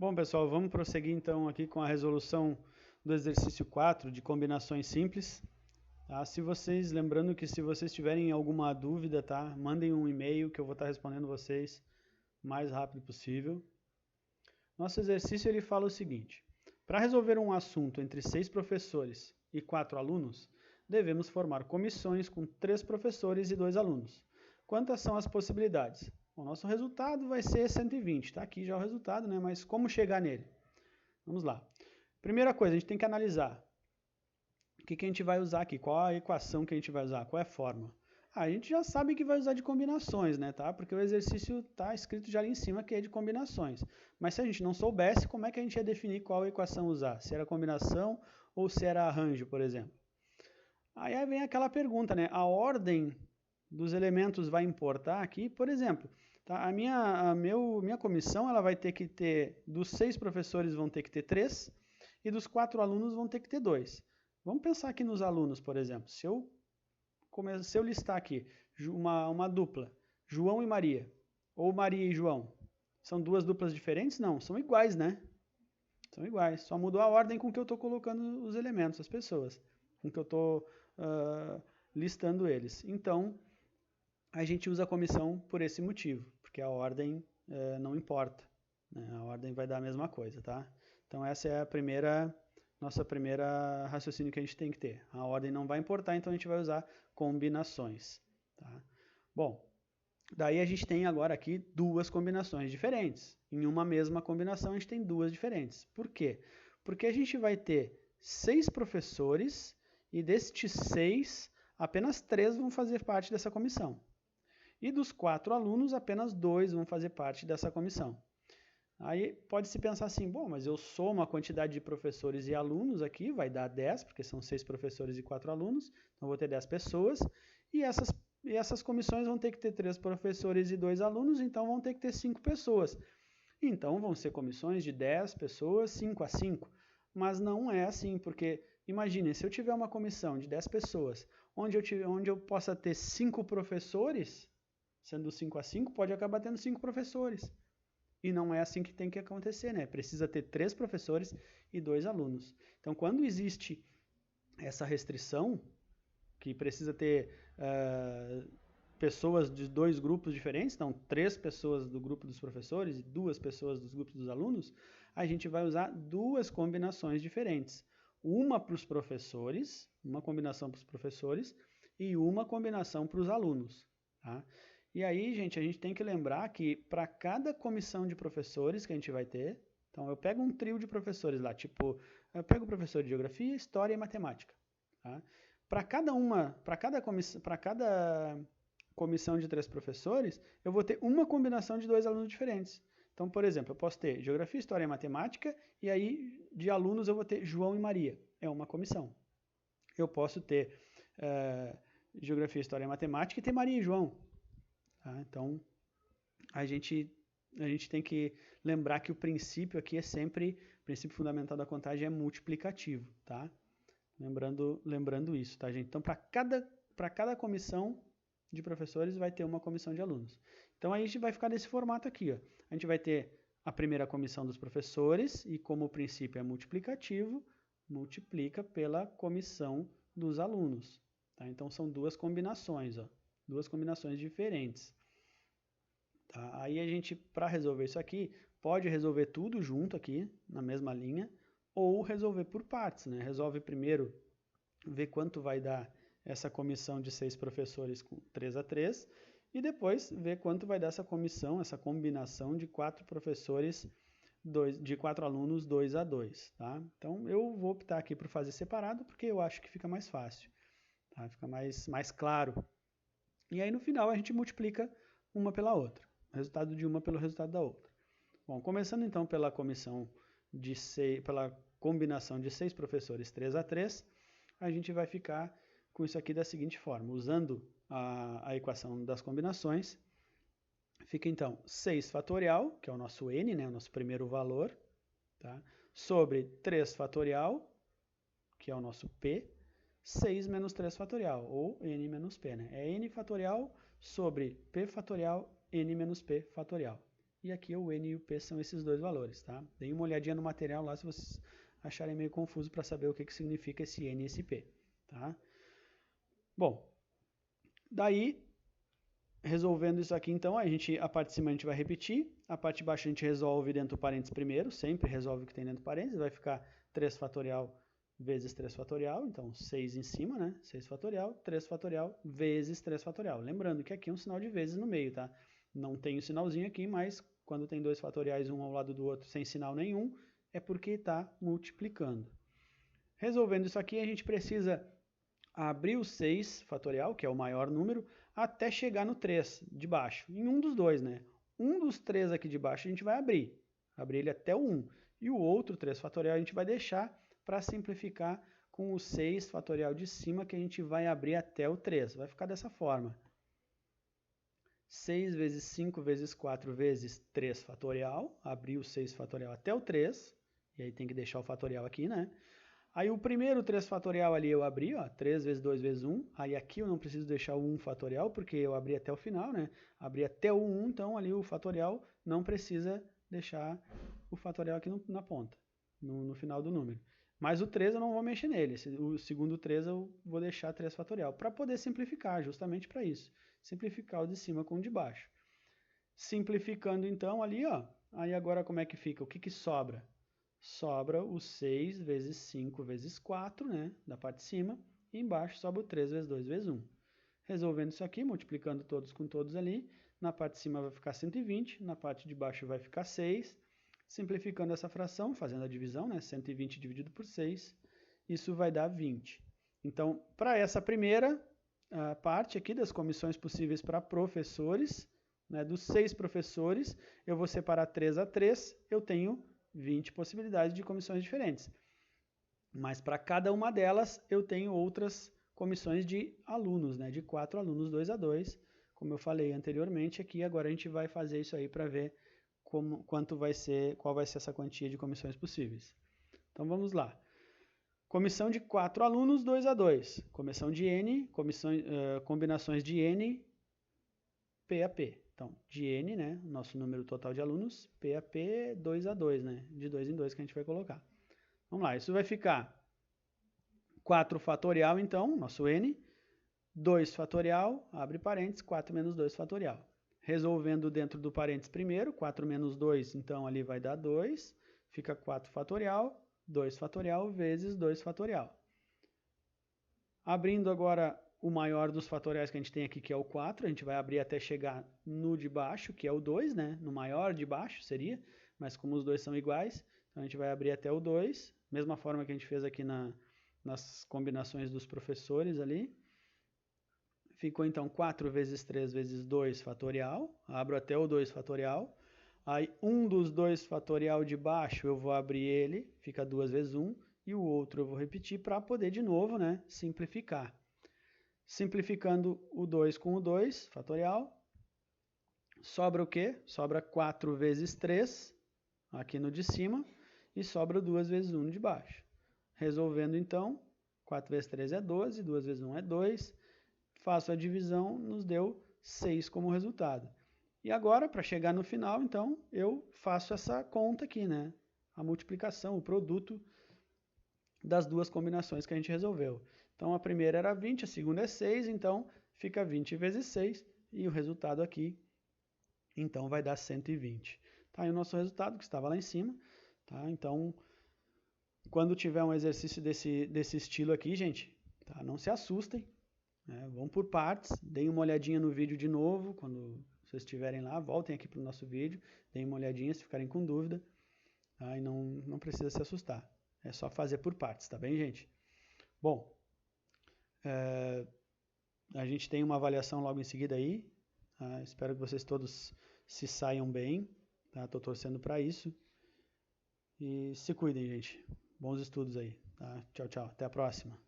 Bom, pessoal, vamos prosseguir então aqui com a resolução do exercício 4 de combinações simples. Tá? Lembrando que se vocês tiverem alguma dúvida, tá? Mandem um e-mail que eu vou estar respondendo vocês o mais rápido possível. Nosso exercício ele fala o seguinte: para resolver um assunto entre 6 professores e 4 alunos, devemos formar comissões com 3 professores e 2 alunos. Quantas são as possibilidades? O nosso resultado vai ser 120, está aqui já o resultado, né? Mas como chegar nele? Vamos lá. Primeira coisa, a gente tem que analisar o que a gente vai usar aqui, qual a equação que a gente vai usar, qual é a fórmula. A gente já sabe que vai usar de combinações, né, tá? Porque o exercício está escrito já ali em cima que é de combinações. Mas se a gente não soubesse, como é que a gente ia definir qual equação usar? Se era combinação ou se era arranjo, por exemplo. Aí vem aquela pergunta, né? A ordem dos elementos vai importar aqui? Por exemplo, tá? Minha comissão ela vai ter que ter, dos 6 professores vão ter que ter 3 e dos 4 alunos vão ter que ter 2. Vamos pensar aqui nos alunos, por exemplo. Se eu listar aqui uma dupla, João e Maria, ou Maria e João, são duas duplas diferentes? Não, são iguais, né? São iguais, só mudou a ordem com que eu estou colocando os elementos, as pessoas, com que eu estou listando eles. Então, a gente usa a comissão por esse motivo, porque a ordem não importa, né? A ordem vai dar a mesma coisa, tá? Então essa é nossa primeira raciocínio que a gente tem que ter. A ordem não vai importar, então a gente vai usar combinações, tá? Bom, daí a gente tem agora aqui duas combinações diferentes. Em uma mesma combinação a gente tem duas diferentes. Por quê? Porque a gente vai ter 6 professores e destes 6, apenas 3 vão fazer parte dessa comissão. E dos 4 alunos, apenas 2 vão fazer parte dessa comissão. Aí pode-se pensar assim, bom, mas eu somo a quantidade de professores e alunos aqui, vai dar 10, porque são 6 professores e 4 alunos, então vou ter 10 pessoas, e essas comissões vão ter que ter 3 professores e 2 alunos, então vão ter que ter 5 pessoas. Então vão ser comissões de 10 pessoas, 5 a 5. Mas não é assim, porque imagine, se eu tiver uma comissão de 10 pessoas, onde eu possa ter 5 professores, sendo 5 a 5, pode acabar tendo 5 professores. E não é assim que tem que acontecer, né? Precisa ter 3 professores e 2 alunos. Então, quando existe essa restrição, que precisa ter pessoas de 2 grupos diferentes, então 3 pessoas do grupo dos professores e 2 pessoas dos grupos dos alunos, a gente vai usar 2 combinações diferentes. Uma para os professores, uma combinação para os professores e uma combinação para os alunos. Tá? E aí, gente, a gente tem que lembrar que para cada comissão de professores que a gente vai ter, então eu pego um trio de professores lá, tipo, eu pego o professor de geografia, história e matemática. Tá? Para cada comissão de 3 professores, eu vou ter uma combinação de 2 alunos diferentes. Então, por exemplo, eu posso ter geografia, história e matemática, e aí de alunos eu vou ter João e Maria. É uma comissão. Eu posso ter geografia, história e matemática e ter Maria e João. Tá? Então, a gente tem que lembrar que o princípio aqui é sempre, o princípio fundamental da contagem é multiplicativo, tá? Lembrando isso, tá, gente? Então, para cada comissão de professores vai ter uma comissão de alunos. Então, aí a gente vai ficar nesse formato aqui, ó. A gente vai ter a primeira comissão dos professores e como o princípio é multiplicativo, multiplica pela comissão dos alunos, tá? Então, são duas combinações, ó. Duas combinações diferentes. Tá? Aí a gente, para resolver isso aqui, pode resolver tudo junto aqui, na mesma linha, ou resolver por partes, né? Resolve primeiro, ver quanto vai dar essa comissão de 6 professores com 3 a 3, e depois ver quanto vai dar essa comissão, essa combinação de 4 professores, de 4 alunos, 2 a 2. Tá? Então eu vou optar aqui por fazer separado, porque eu acho que fica mais fácil, tá? Fica mais claro. E aí no final a gente multiplica uma pela outra, o resultado de uma pelo resultado da outra. Bom, começando então pela pela combinação de 6 professores 3 a 3, a gente vai ficar com isso aqui da seguinte forma, usando a equação das combinações, fica então 6 fatorial, que é o nosso n, né, o nosso primeiro valor, tá? Sobre 3 fatorial, que é o nosso p, 6 menos 3 fatorial, ou n menos p, né? É n fatorial sobre p fatorial, n menos p fatorial. e aqui o N e o P são esses dois valores, tá? Deem uma olhadinha no material lá se vocês acharem meio confuso para saber o que significa esse N e esse P, tá? Bom, daí, resolvendo isso aqui, então, a parte de cima a gente vai repetir, a parte de baixo a gente resolve dentro do parênteses primeiro, sempre resolve o que tem dentro do parênteses, vai ficar 3 fatorial vezes 3 fatorial, então 6 em cima, né? 6 fatorial, 3 fatorial vezes 3 fatorial. Lembrando que aqui é um sinal de vezes no meio, tá? Não tem o sinalzinho aqui, mas quando tem dois fatoriais um ao lado do outro sem sinal nenhum, é porque está multiplicando. Resolvendo isso aqui, a gente precisa abrir o 6 fatorial, que é o maior número, até chegar no 3 de baixo, em um dos dois, né? Um dos 3 aqui de baixo a gente vai abrir ele até o 1, e o outro 3 fatorial a gente vai deixar para simplificar com o 6 fatorial de cima, que a gente vai abrir até o 3. Vai ficar dessa forma. 6 vezes 5 vezes 4 vezes 3 fatorial. Abrir o 6 fatorial até o 3. E aí tem que deixar o fatorial aqui, né? Aí o primeiro 3 fatorial ali eu abri, ó, 3 vezes 2 vezes 1. Aí aqui eu não preciso deixar o 1 fatorial, porque eu abri até o final, né? Abri até o 1, então ali o fatorial não precisa deixar o fatorial aqui na ponta, no final do número. Mas o 3 eu não vou mexer nele, o segundo 3 eu vou deixar 3 fatorial, para poder simplificar, justamente para isso. Simplificar o de cima com o de baixo. Simplificando então ali, ó, aí agora como é que fica? O que sobra? Sobra o 6 vezes 5 vezes 4, né, da parte de cima, e embaixo sobra o 3 vezes 2 vezes 1. Resolvendo isso aqui, multiplicando todos com todos ali, na parte de cima vai ficar 120, na parte de baixo vai ficar 6, simplificando essa fração, fazendo a divisão, né, 120 dividido por 6, isso vai dar 20. Então, para essa primeira parte aqui das comissões possíveis para professores, né, dos 6 professores, eu vou separar 3 a 3, eu tenho 20 possibilidades de comissões diferentes. Mas para cada uma delas, eu tenho outras comissões de alunos, né, de 4 alunos 2 a 2, como eu falei anteriormente aqui, agora a gente vai fazer isso aí para ver qual vai ser essa quantia de comissões possíveis. Então vamos lá. Comissão de 4 alunos, 2 a 2. Comissão de N, combinações de N, P a P. Então, de N, né, nosso número total de alunos, P a P, 2 a 2, né, de 2 em 2 que a gente vai colocar. Vamos lá, isso vai ficar 4 fatorial, então, nosso N, 2 fatorial, abre parênteses, 4 menos 2 fatorial. Resolvendo dentro do parênteses primeiro, 4 menos 2, então ali vai dar 2, fica 4 fatorial, 2 fatorial vezes 2 fatorial. Abrindo agora o maior dos fatoriais que a gente tem aqui, que é o 4, a gente vai abrir até chegar no de baixo, que é o 2, né? No maior de baixo seria, mas como os dois são iguais, então a gente vai abrir até o 2, mesma forma que a gente fez aqui nas combinações dos professores ali. Ficou então 4 vezes 3 vezes 2 fatorial, abro até o 2 fatorial. Aí um dos 2 fatorial de baixo eu vou abrir ele, fica 2 vezes 1, e o outro eu vou repetir para poder de novo, né, simplificar. Simplificando o 2 com o 2 fatorial, sobra o quê? Sobra 4 vezes 3, aqui no de cima, e sobra 2 vezes 1 de baixo. Resolvendo então, 4 vezes 3 é 12, 2 vezes 1 é 2, faço a divisão, nos deu 6 como resultado. E agora, para chegar no final, então, eu faço essa conta aqui, né? A multiplicação, o produto das duas combinações que a gente resolveu. Então, a primeira era 20, a segunda é 6, então fica 20 vezes 6, e o resultado aqui, então, vai dar 120. Tá aí o nosso resultado, que estava lá em cima. Tá? Então, quando tiver um exercício desse estilo aqui, gente, tá? Não se assustem. Vão por partes, deem uma olhadinha no vídeo de novo, quando vocês estiverem lá, voltem aqui para o nosso vídeo, deem uma olhadinha se ficarem com dúvida, tá? E não precisa se assustar, é só fazer por partes, tá bem, gente? Bom, a gente tem uma avaliação logo em seguida aí, tá? Espero que vocês todos se saiam bem, tá? Estou torcendo para isso, e se cuidem, gente, bons estudos aí, tá? Tchau, tchau, até a próxima.